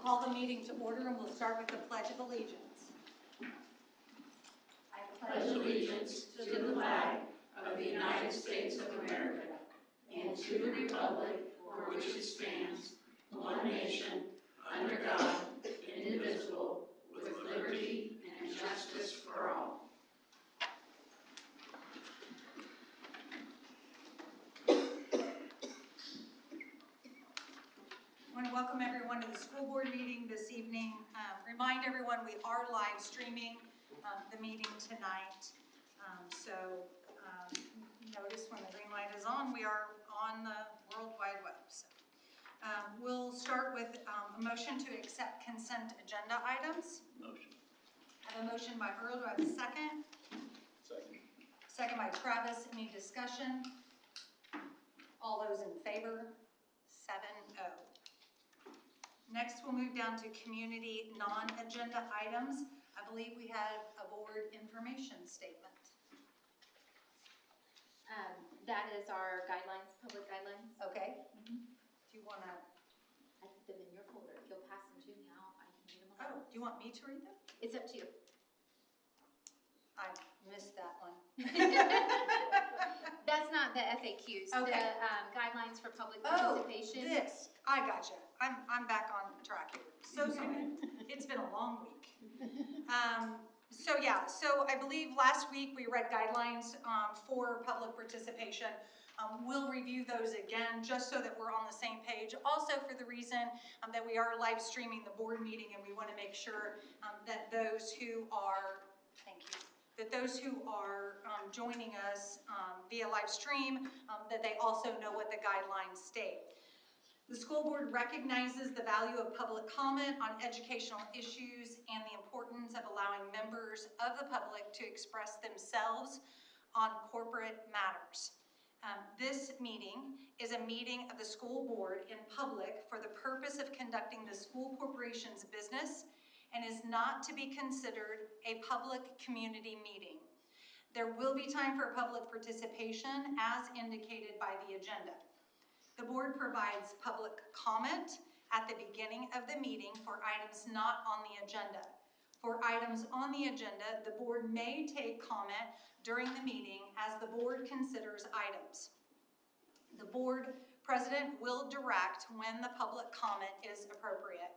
call the meeting to order, and we'll start with the Pledge of Allegiance. I pledge allegiance to the flag of the United States of America and to the republic for which it stands, one nation, under God, indivisible, with liberty and justice for all. I want to welcome everyone to the school board meeting this evening. Remind everyone we are live streaming the meeting tonight. Notice when the green light is on, we are on the World Wide Web. So, we'll start with a motion to accept consent agenda items. Motion. I have a motion by Earl. Do I have a second? Second. Second by Travis. Any discussion? All those in favor? 7-0. Next, we'll move down to community non-agenda items. I believe we have a board information statement. That is our guidelines, public guidelines. Okay. Do you want to? I put them in your folder. If you'll pass them to me, I can read them. Oh, do you want me to read them? It's up to you. I missed that one. That's not the FAQs. Okay. The guidelines for public participation. Oh, this. I gotcha. I'm back on track here. So sorry. It's been a long week. So I believe last week we read guidelines for public participation. We'll review those again just so that we're on the same page. Also for the reason that we are live streaming the board meeting, and we want to make sure that those who are, joining us via live stream, that they also know what the guidelines state. The school board recognizes the value of public comment on educational issues and the importance of allowing members of the public to express themselves on corporate matters. This meeting is a meeting of the school board in public for the purpose of conducting the school corporation's business and is not to be considered a public community meeting. There will be time for public participation as indicated by the agenda. The board provides public comment at the beginning of the meeting for items not on the agenda. For items on the agenda, the board may take comment during the meeting as the board considers items. The board president will direct when the public comment is appropriate.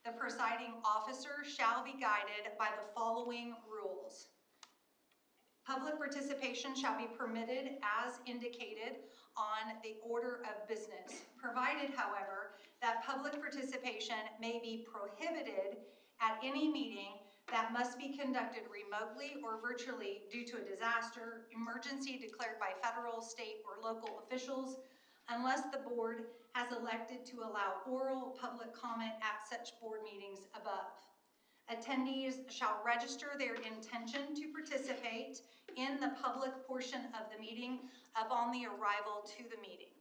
The presiding officer shall be guided by the following rules. Public participation shall be permitted as indicated on the order of business, provided, however, that public participation may be prohibited at any meeting that must be conducted remotely or virtually due to a disaster, emergency declared by federal, state, or local officials, unless the board has elected to allow oral public comment at such board meetings above. Attendees shall register their intention to participate in the public portion of the meeting upon the arrival to the meeting.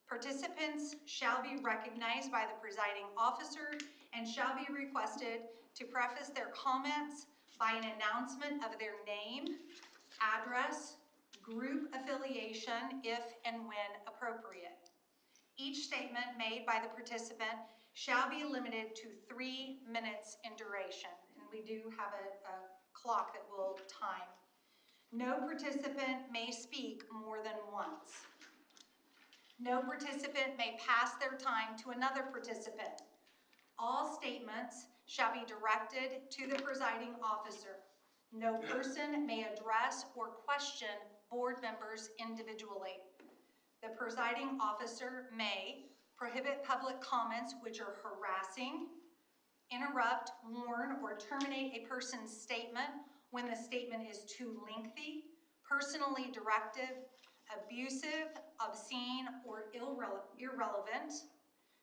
Participants shall be recognized by the presiding officer and shall be requested to preface their comments by an announcement of their name, address, group affiliation, if and when appropriate. Each statement made by the participant shall be limited to 3 minutes in duration, and we do have a clock that will time. No participant may speak more than once. No participant may pass their time to another participant. All statements shall be directed to the presiding officer. No person may address or question board members individually. The presiding officer may prohibit public comments which are harassing, interrupt, warn, or terminate a person's statement when the statement is too lengthy, personally directive, abusive, obscene, or irrelevant,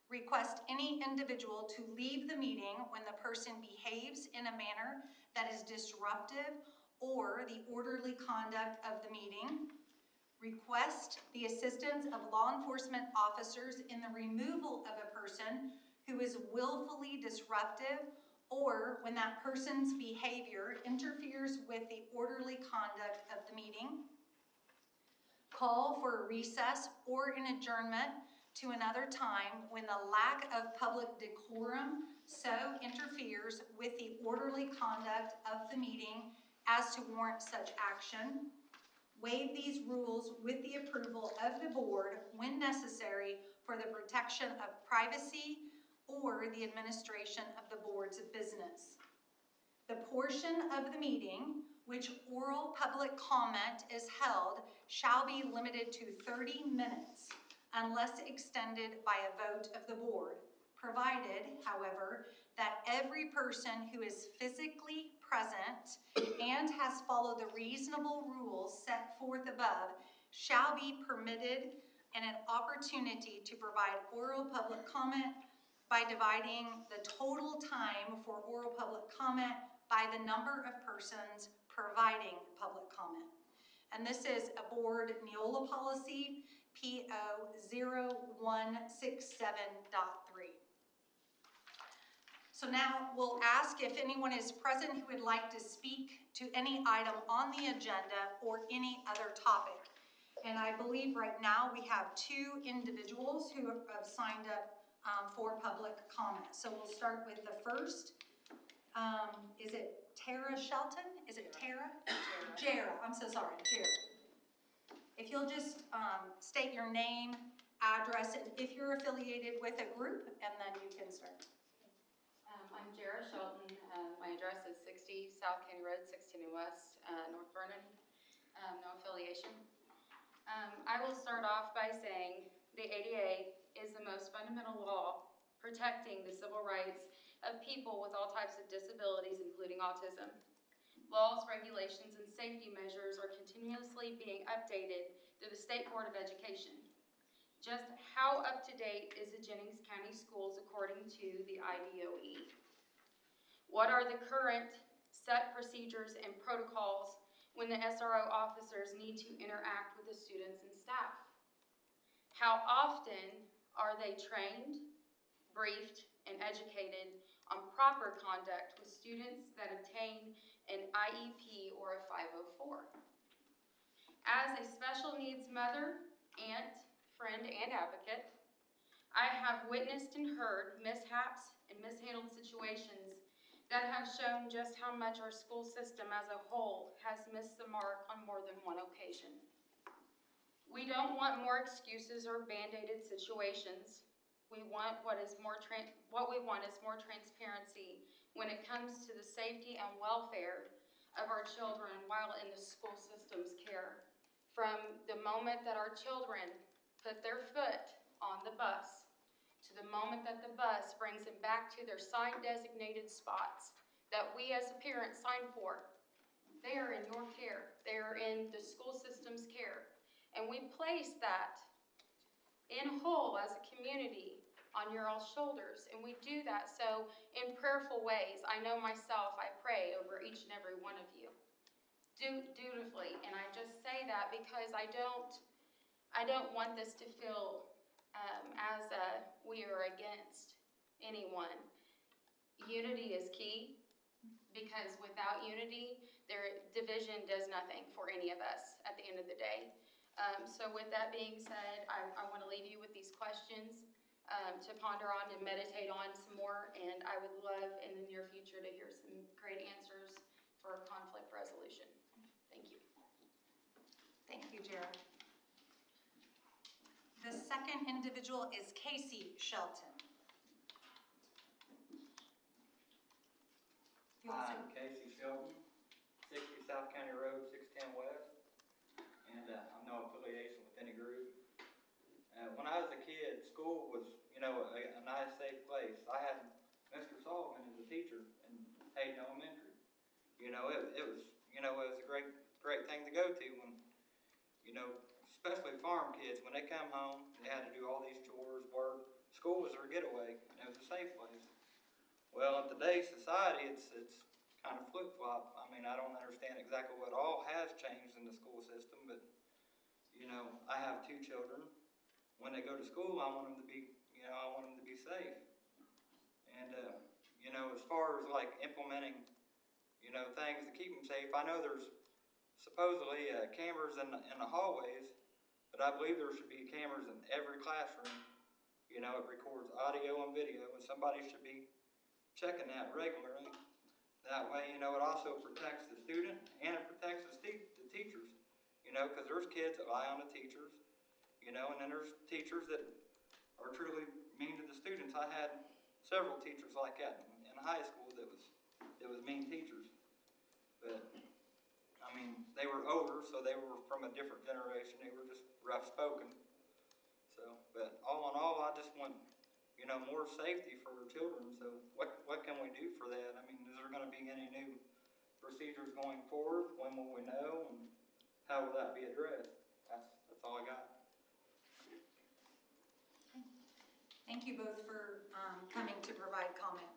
request any individual to leave the meeting when the person behaves in a manner that is disruptive or the orderly conduct of the meeting, request the assistance of law enforcement officers in the removal of a person who is willfully disruptive or when that person's behavior interferes with the orderly conduct of the meeting, call for a recess or an adjournment to another time when the lack of public decorum so interferes with the orderly conduct of the meeting as to warrant such action. Waive these rules with the approval of the board when necessary for the protection of privacy or the administration of the board's business. The portion of the meeting which oral public comment is held shall be limited to 30 minutes unless extended by a vote of the board, provided, however, that every person who is physically present and has followed the reasonable rules set forth above shall be permitted and an opportunity to provide oral public comment by dividing the total time for oral public comment by the number of persons providing public comment. And this is a board Neola policy, PO 0167.3. So now we'll ask if anyone is present who would like to speak to any item on the agenda or any other topic. And I believe right now we have 2 individuals who have signed up for public comment. So we'll start with the first. Is it Tara Shelton? Is it Tara? Jara. I'm so sorry, Jara. If you'll just state your name, address, and if you're affiliated with a group, and then you can start. I'm Jara Shelton. My address is 60 South County Road, 16 West, North Vernon. No affiliation. I will start off by saying the ADA is the most fundamental law protecting the civil rights of people with all types of disabilities, including autism. Laws, regulations, and safety measures are continuously being updated through the State Board of Education. Just how up to date is the Jennings County Schools according to the IDOE? What are the current set procedures and protocols when the SRO officers need to interact with the students and staff? How often are they trained, briefed, and educated on proper conduct with students that obtain an IEP or a 504? As a special needs mother, aunt, friend, and advocate, I have witnessed and heard mishaps and mishandled situations that have shown just how much our school system as a whole has missed the mark on more than one occasion. We don't want more excuses or band-aided situations. We want what we want is more transparency when it comes to the safety and welfare of our children while in the school system's care. From the moment that our children put their foot on the bus to the moment that the bus brings them back to their signed designated spots that we as parents sign for, they are in your care. They are in the school system's care. And we place that in whole as a community on your all's shoulders. And we do that so in prayerful ways. I know myself, I pray over each and every one of you dutifully. And I just say that because I don't want this to feel as we are against anyone. Unity is key, because without unity, division does nothing for any of us at the end of the day. So with that being said, I want to leave you with these questions to ponder on and meditate on some more, and I would love in the near future to hear some great answers for conflict resolution. Thank you. Thank you, Jared. The second individual is Casey Shelton. Hi, I'm Casey Shelton, 60 South County Road, 610 West, and I'm no affiliation with any group. When I was a kid, school was, a nice, safe place. I had Mr. Sullivan as a teacher in Hayden Elementary. It was a great thing to go to when, especially farm kids, when they come home, they had to do all these chores, work. School was their getaway, and it was a safe place. Well, in today's society, it's kind of flip-flop. I mean, I don't understand exactly what all has changed in the school system, but, I have 2 children. When they go to school, I want them to be, safe. And, as far as like implementing, things to keep them safe, I know there's supposedly cameras in the hallways, but I believe there should be cameras in every classroom. It records audio and video, and somebody should be checking that regularly. That way, it also protects the student and it protects the teachers, because there's kids that lie on the teachers, and then there's teachers that are truly mean to the students. I had several teachers like that in high school that was mean teachers. But, they were older, so they were from a different generation. They were just rough spoken. So, but all in all, I just want, more safety for our children. So what can we do for that? Is there going to be any new procedures going forward? When will we know? And how will that be addressed? That's all I got. Thank you both for coming to provide comment.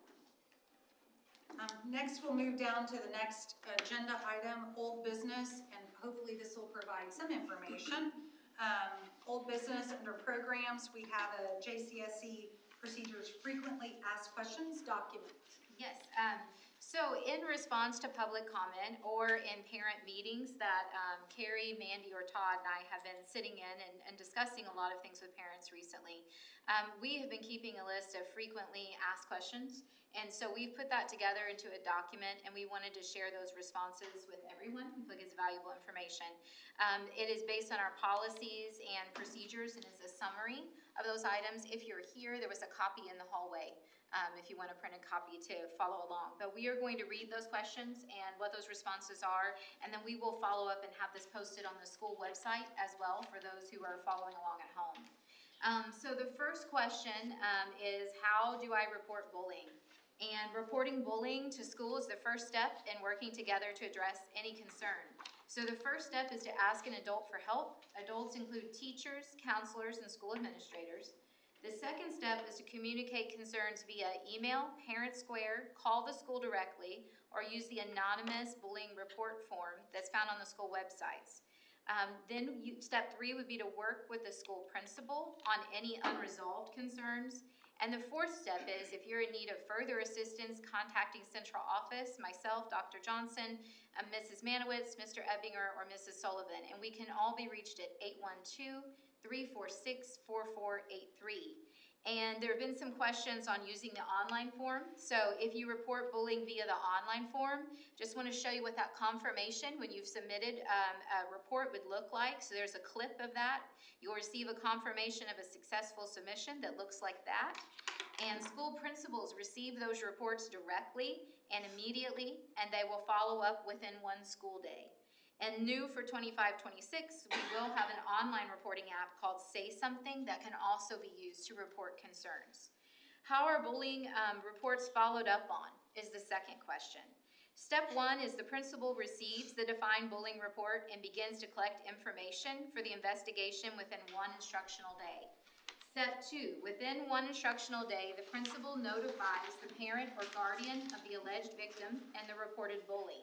Next, we'll move down to the next agenda item, old business, and hopefully this will provide some information. Old business under programs, we have a JCSE procedures frequently asked questions document. Yes, so in response to public comment or in parent meetings that Carrie, Mandy, or Todd and I have been sitting in and discussing a lot of things with parents recently, we have been keeping a list of frequently asked questions. And so we've put that together into a document, and we wanted to share those responses with everyone. We feel like it's valuable information. It is based on our policies and procedures and is a summary of those items. If you're here, there was a copy in the hallway if you want to print a copy to follow along. But we are going to read those questions and what those responses are, and then we will follow up and have this posted on the school website as well for those who are following along at home. So the first question is, how do I report bullying? And reporting bullying to school is the first step in working together to address any concern. So the first step is to ask an adult for help. Adults include teachers, counselors, and school administrators. The second step is to communicate concerns via email, Parent Square, call the school directly, or use the anonymous bullying report form that's found on the school websites. Step 3 would be to work with the school principal on any unresolved concerns. And the fourth step is, if you're in need of further assistance, contacting central office, myself, Dr. Johnson, Mrs. Manowitz, Mr. Ebbinger, or Mrs. Sullivan. And we can all be reached at 812-346-4483. And there have been some questions on using the online form. So if you report bullying via the online form, just want to show you what that confirmation when you've submitted a report would look like. So there's a clip of that. You'll receive a confirmation of a successful submission that looks like that. And school principals receive those reports directly and immediately, and they will follow up within one school day. And new for 25-26, we will have an online reporting app called Say Something that can also be used to report concerns. How are bullying reports followed up on is the second question. Step 1 is the principal receives the defined bullying report and begins to collect information for the investigation within one instructional day. Step 2, within one instructional day, the principal notifies the parent or guardian of the alleged victim and the reported bully.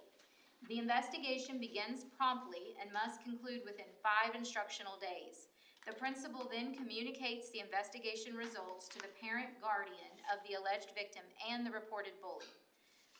The investigation begins promptly and must conclude within 5 instructional days. The principal then communicates the investigation results to the parent guardian of the alleged victim and the reported bully.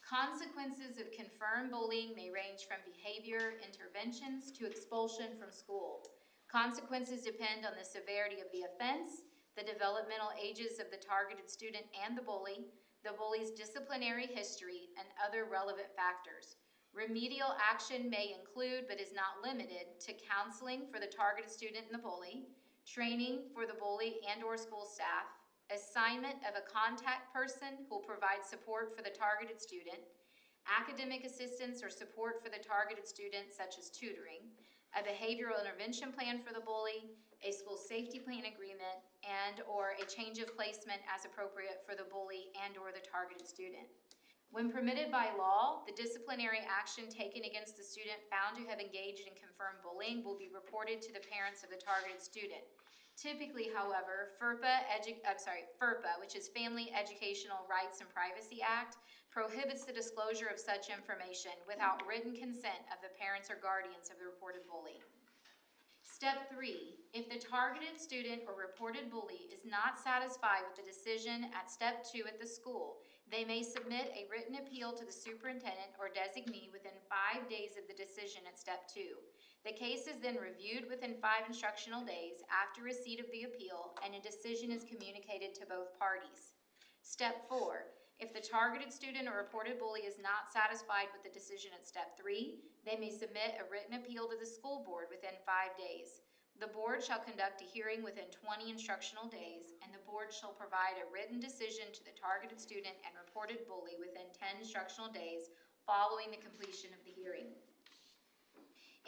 Consequences of confirmed bullying may range from behavior interventions to expulsion from school. Consequences depend on the severity of the offense, the developmental ages of the targeted student and the bully's disciplinary history, and other relevant factors. Remedial action may include, but is not limited to, counseling for the targeted student and the bully, training for the bully and or school staff, assignment of a contact person who will provide support for the targeted student, academic assistance or support for the targeted student such as tutoring, a behavioral intervention plan for the bully, a school safety plan agreement, and or a change of placement as appropriate for the bully and or the targeted student. When permitted by law, the disciplinary action taken against the student found to have engaged in confirmed bullying will be reported to the parents of the targeted student. Typically, however, FERPA, which is Family Educational Rights and Privacy Act, prohibits the disclosure of such information without written consent of the parents or guardians of the reported bully. Step 3, if the targeted student or reported bully is not satisfied with the decision at Step 2 at the school, they may submit a written appeal to the superintendent or designee within 5 days of the decision at Step 2. The case is then reviewed within 5 instructional days after receipt of the appeal, and a decision is communicated to both parties. Step 4, If the targeted student or reported bully is not satisfied with the decision at step 3, they may submit a written appeal to the school board within 5 days. The board shall conduct a hearing within 20 instructional days, and the board shall provide a written decision to the targeted student and reported bully within 10 instructional days following the completion of the hearing.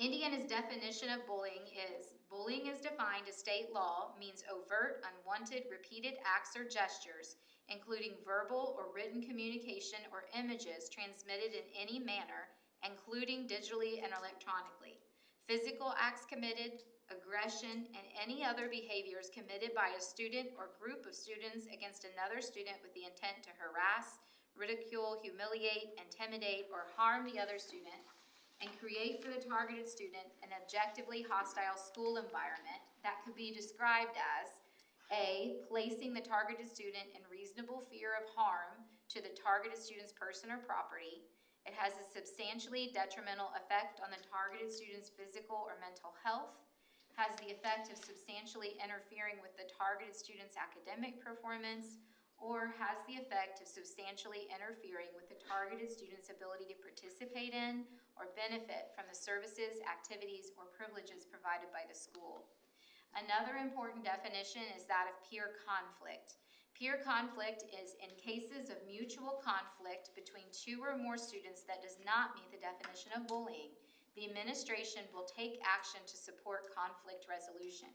Indiana's definition of bullying is defined as state law means overt, unwanted, repeated acts or gestures, including verbal or written communication or images transmitted in any manner, including digitally and electronically. Physical acts committed, aggression, and any other behaviors committed by a student or group of students against another student with the intent to harass, ridicule, humiliate, intimidate, or harm the other student, and create for the targeted student an objectively hostile school environment that could be described as A, placing the targeted student in reasonable fear of harm to the targeted student's person or property. It has a substantially detrimental effect on the targeted student's physical or mental health, has the effect of substantially interfering with the targeted student's academic performance, or has the effect of substantially interfering with the targeted student's ability to participate in or benefit from the services, activities, or privileges provided by the school. Another important definition is that of peer conflict. Peer conflict is in cases of mutual conflict between 2 or more students that does not meet the definition of bullying, the administration will take action to support conflict resolution.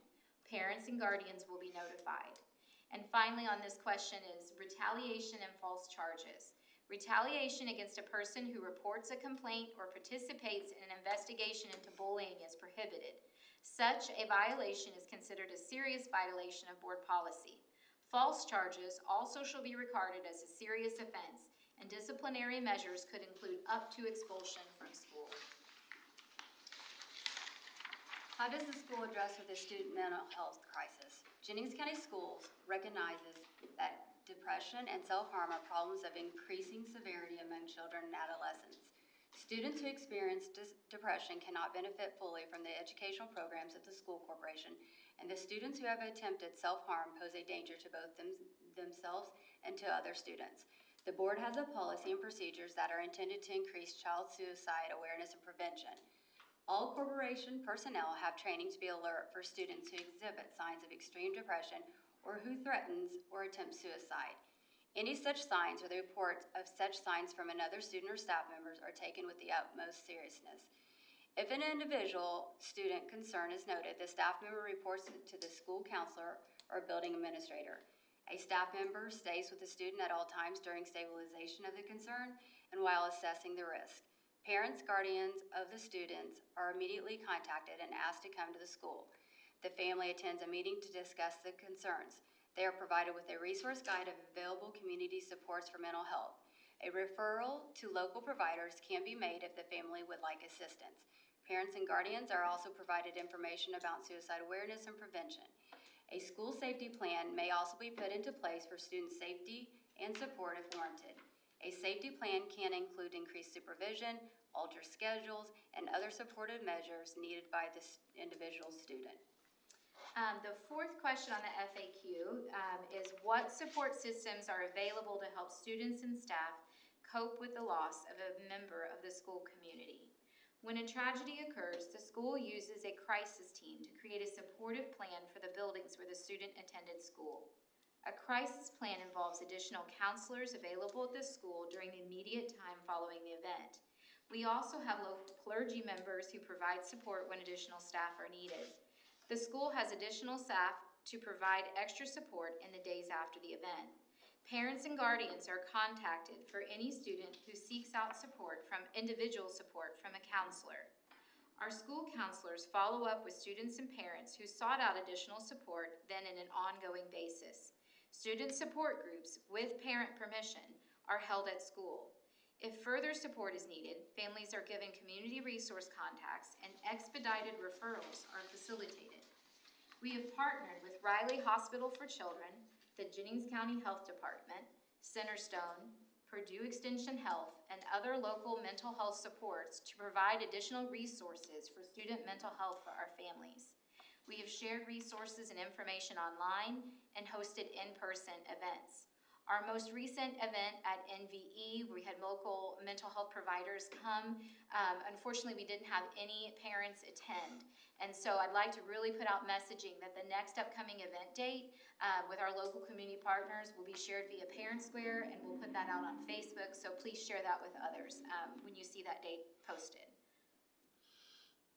Parents and guardians will be notified. And finally on this question is retaliation and false charges. Retaliation against a person who reports a complaint or participates in an investigation into bullying is prohibited. Such a violation is considered a serious violation of board policy. False charges also shall be regarded as a serious offense, and disciplinary measures could include up to expulsion from school. How does the school address with the student mental health crisis? Jennings County Schools recognizes that depression and self-harm are problems of increasing severity among children and adolescents. Students who experience depression cannot benefit fully from the educational programs of the school corporation, and the students who have attempted self-harm pose a danger to both themselves and to other students. The board has a policy and procedures that are intended to increase child suicide awareness and prevention. All corporation personnel have training to be alert for students who exhibit signs of extreme depression or who threatens or attempts suicide. Any such signs or the reports of such signs from another student or staff members are taken with the utmost seriousness. If an individual student concern is noted, the staff member reports it to the school counselor or building administrator. A staff member stays with the student at all times during stabilization of the concern and while assessing the risk. Parents, guardians of the students are immediately contacted and asked to come to the school. The family attends a meeting to discuss the concerns. They are provided with a resource guide of available community supports for mental health. A referral to local providers can be made if the family would like assistance. Parents and guardians are also provided information about suicide awareness and prevention. A school safety plan may also be put into place for student safety and support if warranted. A safety plan can include increased supervision, altered schedules, and other supportive measures needed by the individual student. The 4th question on the FAQ is what support systems are available to help students and staff cope with the loss of a member of the school community? When a tragedy occurs, the school uses a crisis team to create a supportive plan for the buildings where the student attended school. A crisis plan involves additional counselors available at the school during the immediate time following the event. We also have local clergy members who provide support when additional staff are needed. The school has additional staff to provide extra support in the days after the event. Parents and guardians are contacted for any student who seeks out individual support from a counselor. Our school counselors follow up with students and parents who sought out additional support then in an ongoing basis. Student support groups, with parent permission, are held at school. If further support is needed, families are given community resource contacts and expedited referrals are facilitated. We have partnered with Riley Hospital for Children, the Jennings County Health Department, Centerstone, Purdue Extension Health, and other local mental health supports to provide additional resources for student mental health for our families. We have shared resources and information online and hosted in-person events. Our most recent event at NVE, we had local mental health providers come. Unfortunately, we didn't have any parents attend. And so I'd like to really put out messaging that the next upcoming event date with our local community partners will be shared via Parent Square, and we'll put that out on Facebook. So please share that with others when you see that date posted.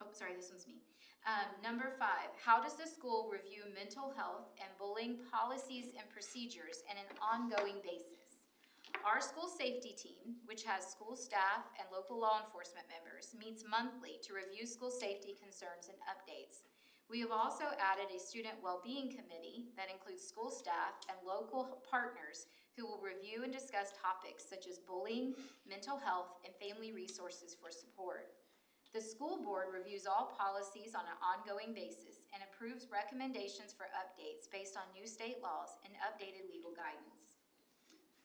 Oh, sorry, this one's me. Number 5, how does the school review mental health and bullying policies and procedures on an ongoing basis? Our school safety team, which has school staff and local law enforcement members, meets monthly to review school safety concerns and updates. We have also added a student well-being committee that includes school staff and local partners who will review and discuss topics such as bullying, mental health, and family resources for support. The school board reviews all policies on an ongoing basis and approves recommendations for updates based on new state laws and updated legal guidance.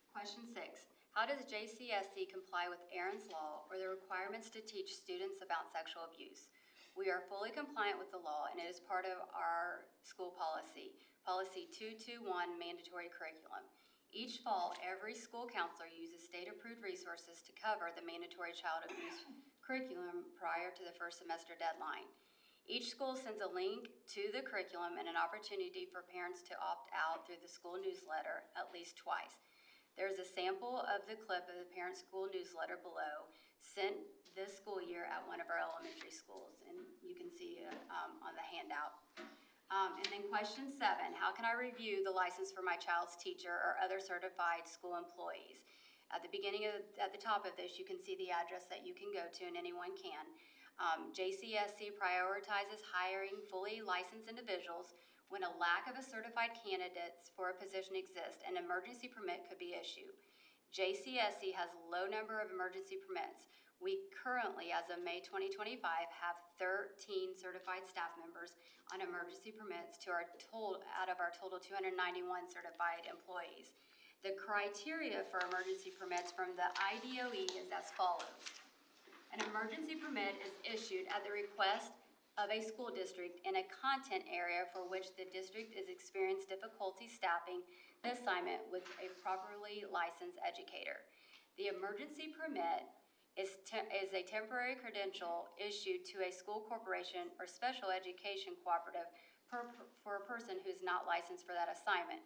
Question 6. How does JCSC comply with Aaron's Law or the requirements to teach students about sexual abuse? We are fully compliant with the law, and it is part of our school policy, Policy 221, mandatory curriculum. Each fall, every school counselor uses state-approved resources to cover the mandatory child abuse curriculum prior to the first semester deadline. Each school sends a link to the curriculum and an opportunity for parents to opt out through the school newsletter at least twice. There's a sample of the clip of the parent school newsletter below, sent this school year at one of our elementary schools, and you can see it on the handout. And then question 7, how can I review the license for my child's teacher or other certified school employees? At the top of this, you can see the address that you can go to, and anyone can. JCSC prioritizes hiring fully licensed individuals. When a lack of a certified candidates for a position exists, an emergency permit could be issued. JCSC has a low number of emergency permits. We currently, as of May 2025, have 13 certified staff members on emergency permits out of our total 291 certified employees. The criteria for emergency permits from the IDOE is as follows. An emergency permit is issued at the request of a school district in a content area for which the district is experiencing difficulty staffing the assignment with a properly licensed educator. The emergency permit is a temporary credential issued to a school corporation or special education cooperative for a person who is not licensed for that assignment.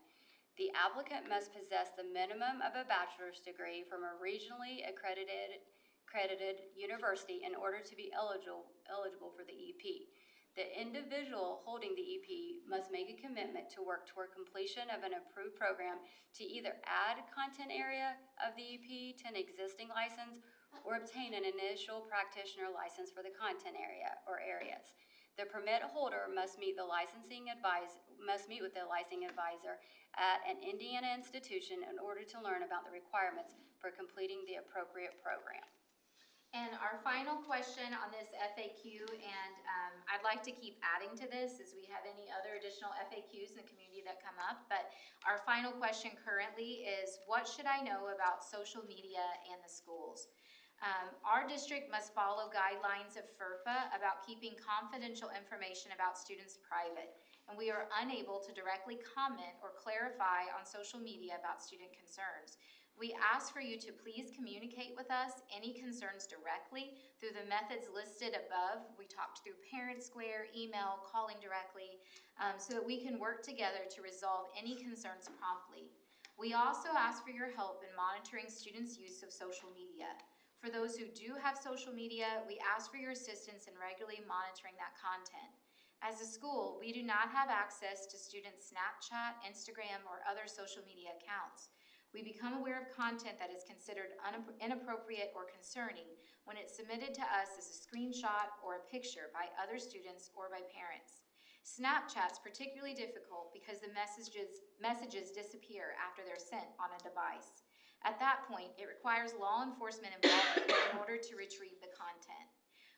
The applicant must possess the minimum of a bachelor's degree from a regionally accredited university in order to be eligible for the EP. The individual holding the EP must make a commitment to work toward completion of an approved program to either add content area of the EP to an existing license or obtain an initial practitioner license for the content area or areas. The permit holder must meet with the licensing advisor at an Indiana institution in order to learn about the requirements for completing the appropriate program. And our final question on this FAQ, and I'd like to keep adding to this as we have any other additional FAQs in the community that come up, but our final question currently is, what should I know about social media and the schools? Our district must follow guidelines of FERPA about keeping confidential information about students private, and we are unable to directly comment or clarify on social media about student concerns. We ask for you to please communicate with us any concerns directly through the methods listed above. We talked through Parent Square, email, calling directly, so that we can work together to resolve any concerns promptly. We also ask for your help in monitoring students' use of social media. For those who do have social media, we ask for your assistance in regularly monitoring that content. As a school, we do not have access to students' Snapchat, Instagram, or other social media accounts. We become aware of content that is considered inappropriate or concerning when it's submitted to us as a screenshot or a picture by other students or by parents. Snapchat's particularly difficult because the messages disappear after they're sent on a device. At that point, it requires law enforcement involvement in order to retrieve the content.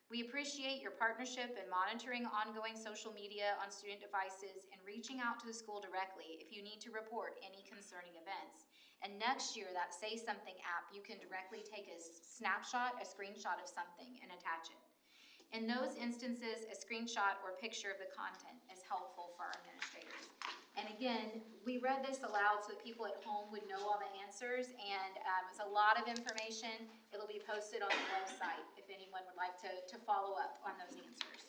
We appreciate your partnership in monitoring ongoing social media on student devices and reaching out to the school directly if you need to report any concerning events. And next year, that Say Something app, you can directly take a snapshot, a screenshot of something and attach it. In those instances, a screenshot or picture of the content is helpful for our administrators. And again, we read this aloud so that people at home would know all the answers, and it's a lot of information. It'll be posted on the website if anyone would like to follow up on those answers.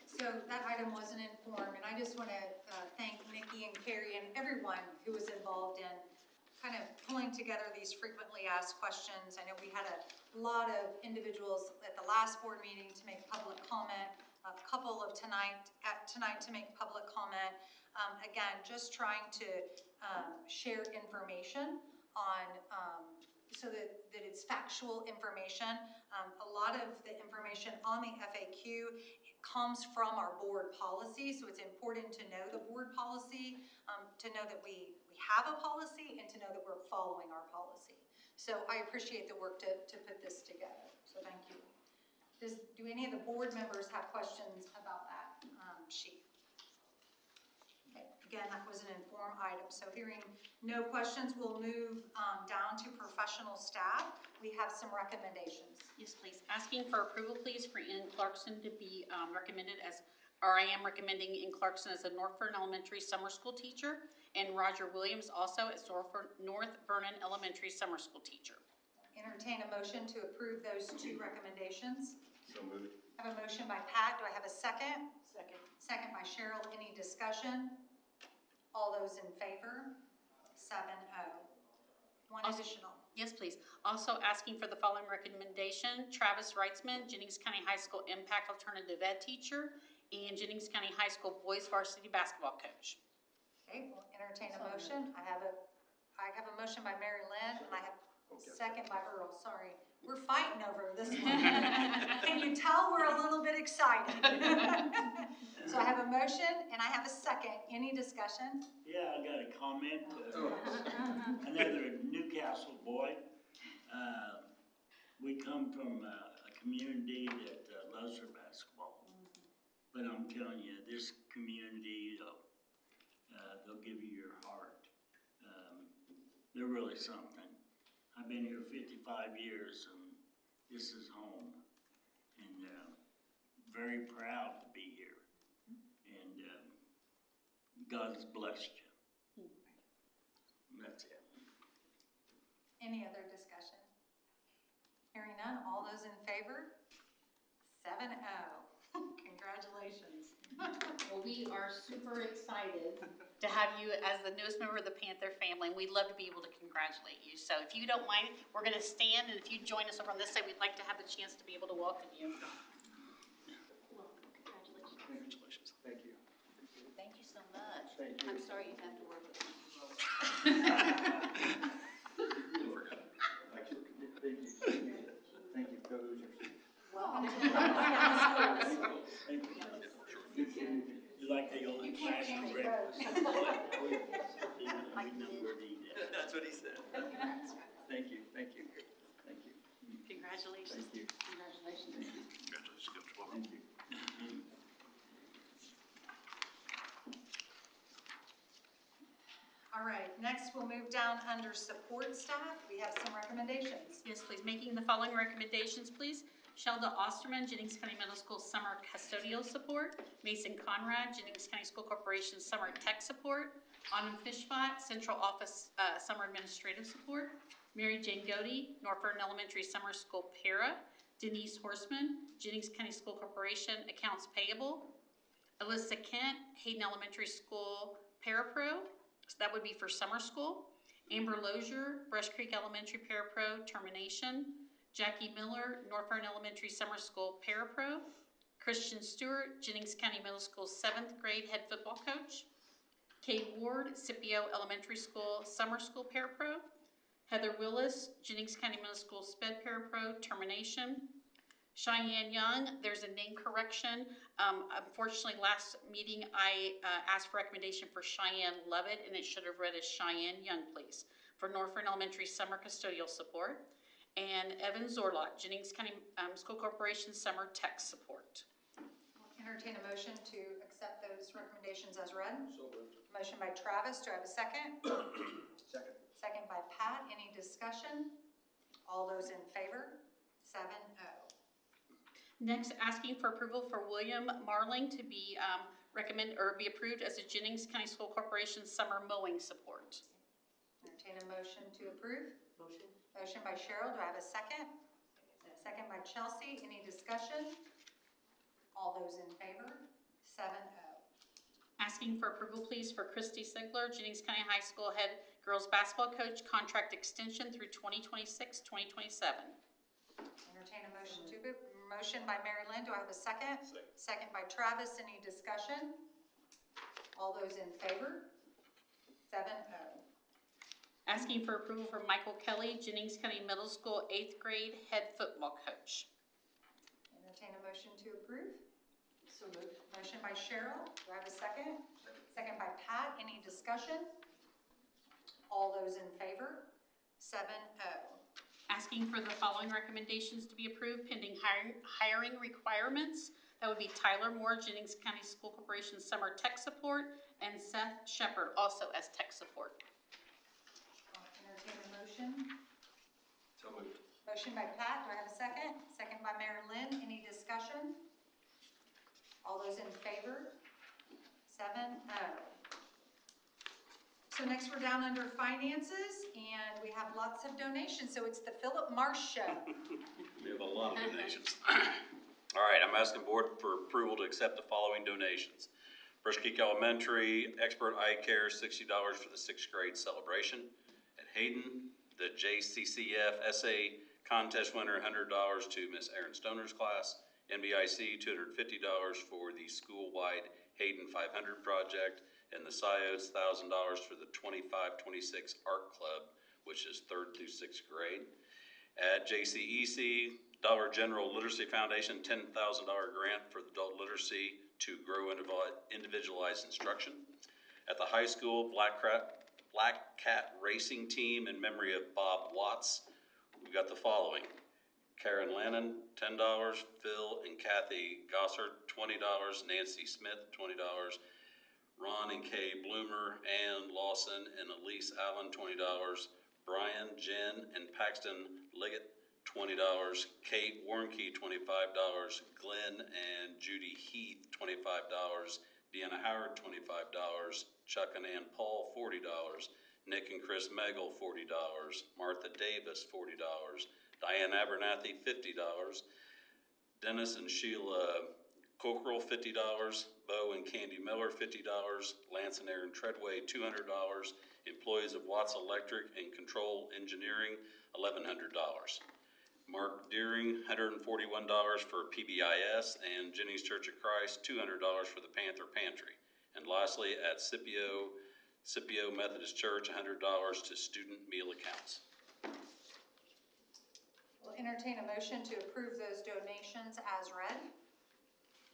So that item wasn't in form, and I just want to thank Nikki and Carrie and everyone who was involved in kind of pulling together these frequently asked questions. I know we had a lot of individuals at the last board meeting to make public comment, a couple of tonight to make public comment. Again, just trying to share information on so that it's factual information. A lot of the information on the FAQ comes from our board policy, so it's important to know the board policy, to know that we have a policy and to know that we're following our policy. So I appreciate the work to put this together, so thank you. Do any of the board members have questions about that sheet? Okay, again, that was an informed item, so hearing no questions, we'll move down to professional staff. We have some recommendations. Yes, please. Asking for approval, please, for Ian Clarkson to be recommended as, or I am recommending Ian Clarkson as a North Vernon Elementary summer school teacher, and Roger Williams also as North Vernon Elementary summer school teacher. Entertain a motion to approve those two recommendations. So moved. I have a motion by Pat. Do I have a second? Second. Second by Cheryl. Any discussion? All those in favor? 7-0. One additional. Yes, please. Also asking for the following recommendation: Travis Reitzman, Jennings County High School Impact Alternative Ed teacher, and Jennings County High School boys varsity basketball coach. Okay, we'll entertain a motion. I have a motion by Mary Lynn, and I have a second by Earl. Sorry, we're fighting over this one. Can you tell we're a little bit excited? So I have a motion and I have a second. Any discussion? Yeah, I got a comment. Another Newcastle boy. We come from a community that loves their basketball. But I'm telling you, this community, they'll give you your heart. They're really something. I've been here 55 years, and this is home. And very proud to be here. And God's blessed you. That's it. Any other discussion? Hearing none, all those in favor? 7-0. Congratulations. Well, we are super excited to have you as the newest member of the Panther family, and we'd love to be able to congratulate you. So if you don't mind, we're going to stand, and if you join us over on this side, we'd like to have the chance to be able to welcome you. Congratulations. Congratulations. Thank you. Thank you so much. Thank you. I'm sorry you have to work with me. Thank you. Thank you. Go Hoosiers. Welcome to the schools. You like the old fashioned breakfast? We know where to eat it. That's what he said. Thank you. Thank you. Thank you. Congratulations. Thank you. Congratulations. Thank you. All right, next we'll move down under support staff. We have some recommendations. Yes, please. Making the following recommendations, please. Shelda Osterman, Jennings County Middle School Summer Custodial Support. Mason Conrad, Jennings County School Corporation Summer Tech Support. Autumn Fishbot, Central Office Summer Administrative Support. Mary Jane Godey, North Vernon Elementary Summer School Para. Denise Horseman, Jennings County School Corporation Accounts Payable. Alyssa Kent, Hayden Elementary School Parapro. So that would be for summer school. Amber Lozier, Brush Creek Elementary Parapro Termination. Jackie Miller, North Vernon Elementary Summer School Parapro. Christian Stewart, Jennings County Middle School 7th grade head football coach. Kate Ward, Scipio Elementary School Summer School Parapro. Heather Willis, Jennings County Middle School Sped Parapro Termination. Cheyenne Young, there's a name correction. Unfortunately, last meeting I asked for recommendation for Cheyenne Levitt, and it should have read as Cheyenne Young, please, for North Vernon Elementary Summer Custodial Support. And Evan Zorlot, Jennings County School Corporation Summer Tech Support. I'll entertain a motion to accept those recommendations as read. So moved. Motion by Travis. Do I have a second? Second. Second by Pat. Any discussion? All those in favor? 7-0. Next, asking for approval for William Marling to be be approved as a Jennings County School Corporation summer mowing support. Entertain a motion to approve. Motion. Motion by Cheryl, do I have a second? Second by Chelsea, any discussion? All those in favor? 7-0. Asking for approval, please, for Christy Sigler, Jennings County High School head girls basketball coach, contract extension through 2026-2027. Entertain a motion to approve. Motion by Mary Lynn, do I have a second? Second by Travis, any discussion? All those in favor? 7-0. Asking for approval for Michael Kelly, Jennings County Middle School 8th grade head football coach. Entertain a motion to approve. So moved. Motion by Cheryl, do I have a second? Second by Pat, any discussion? All those in favor? 7-0. Asking for the following recommendations to be approved pending hiring requirements. That would be Tyler Moore, Jennings County School Corporation summer tech support, and Seth Shepard, also as tech support. I'll entertain a motion. So moved. Motion by Pat, do I have a second? Second by Mary Lynn, any discussion? All those in favor? 7-0. So next we're down under finances, and we have lots of donations, so it's the Philip Marsh Show. We have a lot of donations. All right, I'm asking board for approval to accept the following donations. First Creek Elementary, Expert Eye Care, $60 for the 6th grade celebration. At Hayden, the JCCF SA contest winner, $100 to Miss Erin Stoner's class. NBIC, $250 for the school-wide Hayden 500 project. And the SIOS, $1,000 for the 25-26 Art Club, which is 3rd through 6th grade. At JCEC, Dollar General Literacy Foundation, $10,000 grant for the adult literacy to grow individualized instruction. At the high school, Black Cat Racing Team in memory of Bob Watts, we've got the following. Karen Lannon, $10, Phil and Kathy Gossard, $20, Nancy Smith, $20, Ron and Kay Bloomer, Ann Lawson and Elise Allen, $20, Brian, Jen, and Paxton Liggett, $20, Kate Warnke, $25, Glenn and Judy Heath, $25, Deanna Howard, $25, Chuck and Ann Paul, $40, Nick and Chris Megel, $40, Martha Davis, $40, Diane Abernathy, $50, Dennis and Sheila Cockrell, $50, Bo and Candy Miller, $50, Lance and Aaron Treadway, $200, employees of Watts Electric and Control Engineering, $1,100. Mark Deering, $141 for PBIS, and Jennings Church of Christ, $200 for the Panther Pantry. And lastly, at Scipio Methodist Church, $100 to student meal accounts. We'll entertain a motion to approve those donations as read.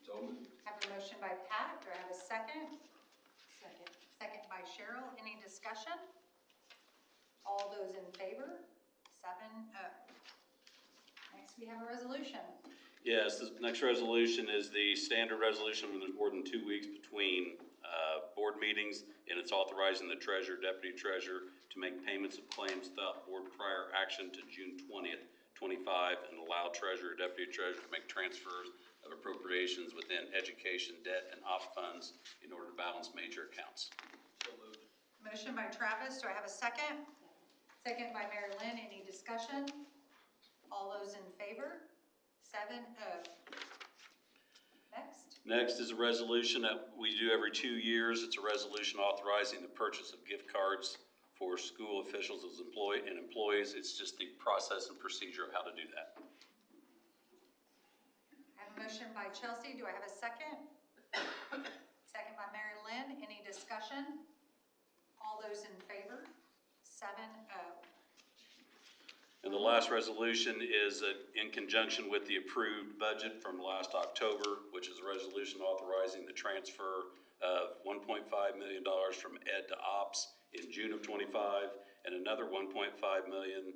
So moved. I have a motion by Pat, do I have a second? Second. Second by Cheryl, any discussion? All those in favor? 7-0. Next we have a resolution. Yes, this next resolution is the standard resolution when there's more than 2 weeks between board meetings, and it's authorizing the treasurer, deputy treasurer to make payments of claims without board prior action to June 20th, 25, and allow treasurer, deputy treasurer to make transfers of appropriations within education, debt, and op funds in order to balance major accounts. So moved. Motion by Travis, do I have a second? Second by Mary Lynn, any discussion? All those in favor? 7-0. Next. Next is a resolution that we do every 2 years. It's a resolution authorizing the purchase of gift cards for school officials as employees. It's just the process and procedure of how to do that. I have a motion by Chelsea, do I have a second? Second by Mary Lynn, any discussion? All those in favor? 7-0. And the last resolution is in conjunction with the approved budget from last October, which is a resolution authorizing the transfer of $1.5 million from Ed to Ops in June of 25, and another $1.5 million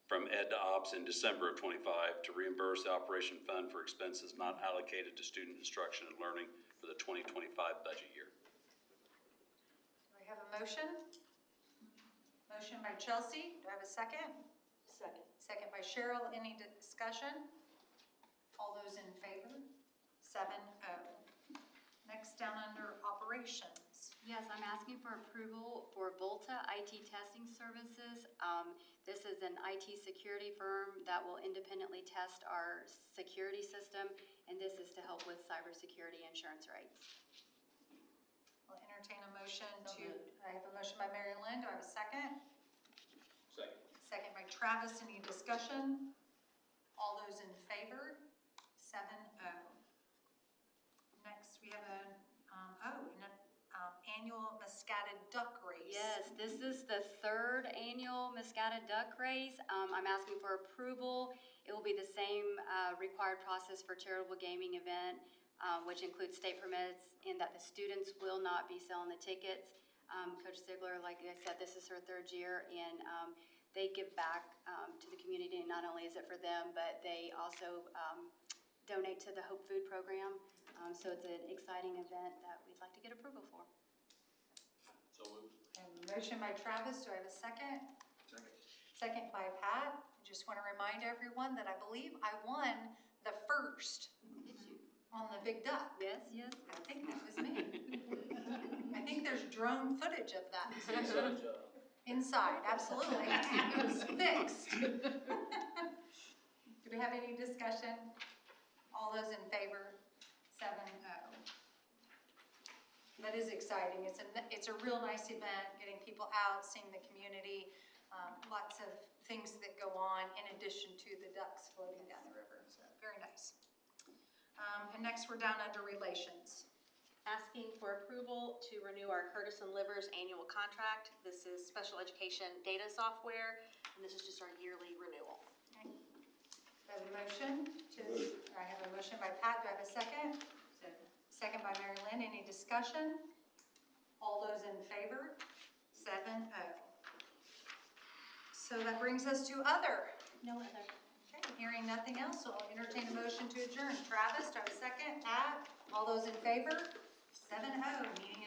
from Ed to Ops in December of 25 to reimburse the operation fund for expenses not allocated to student instruction and learning for the 2025 budget year. Do I have a motion? Motion by Chelsea, do I have a second? Second. Second by Cheryl. Any discussion? All those in favor? 7-0. Next, down under operations. Yes, I'm asking for approval for Volta IT testing services. This is an IT security firm that will independently test our security system, and this is to help with cybersecurity insurance rates. I'll entertain a motion So to, moved. I have a motion by Mary Lynn. Do I have a second? Second. Second by Travis. Any discussion? All those in favor? 7-0. Next, we have an annual Muscatted Duck Race. Yes, this is the third annual Muscatted Duck Race. I'm asking for approval. It will be the same required process for charitable gaming event, which includes state permits, and that the students will not be selling the tickets. Coach Ziegler, like I said, this is her third year, and they give back to the community. Not only is it for them, but they also donate to the Hope Food Program. So it's an exciting event that we'd like to get approval for. So moved. And motion by Travis. Do I have a second? Second. Second by Pat. I just want to remind everyone that I believe I won the first Did you? on the Big Duck. Yes, yes. I think that was me. I think there's drone footage of that. Inside, absolutely. It was fixed. Do we have any discussion? All those in favor? 7-0. That is exciting. It's a real nice event, getting people out, seeing the community. Lots of things that go on in addition to the ducks floating down the river. So very nice. And next we're down under relations. Asking for approval to renew our Curtis and Livers annual contract. This is special education data software, and this is just our yearly renewal. Okay. Do I have a motion? I have a motion by Pat. Do I have a second? Second. Second by Mary Lynn. Any discussion? All those in favor? 7-0. So that brings us to other. No other. Okay, hearing nothing else, so I'll entertain a motion to adjourn. Travis, do I have a second? Pat? All those in favor? 7-0. Meeting